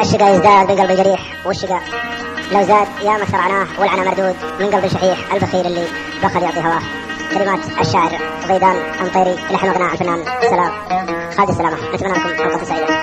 الشقا يزداد من قلب الجريح، والشقا لو زاد يا ما شرعناه، والعنا مردود من قلب شحيح البخيل اللي بخل يعطي هواه. كلمات الشاعر ضيدان أمطيري، لحن وغناء الفنان سلام خالد السلامة. نتمنى لكم حلقة سعيدة.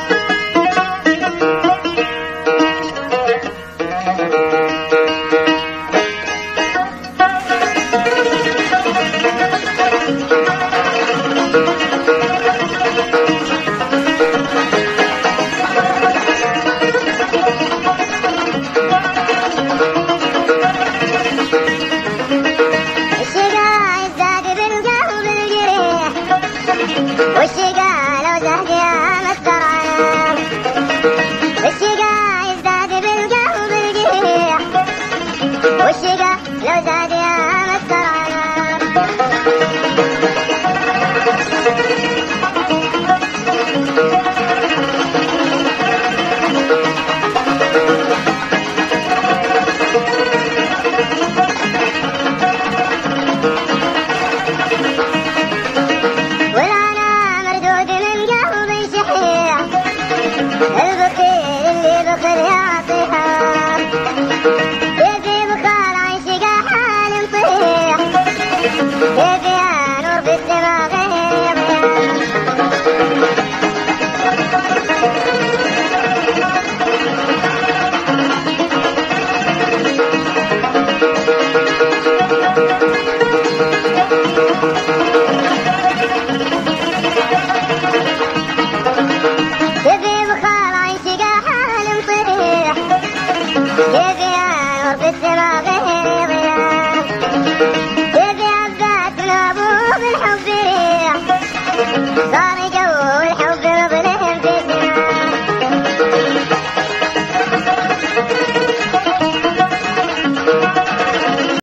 والشقا لو زاد يا مسترعنا، الشقا يزداد بالقلب الجريح، والشقا لو زاد يا مسترعنا.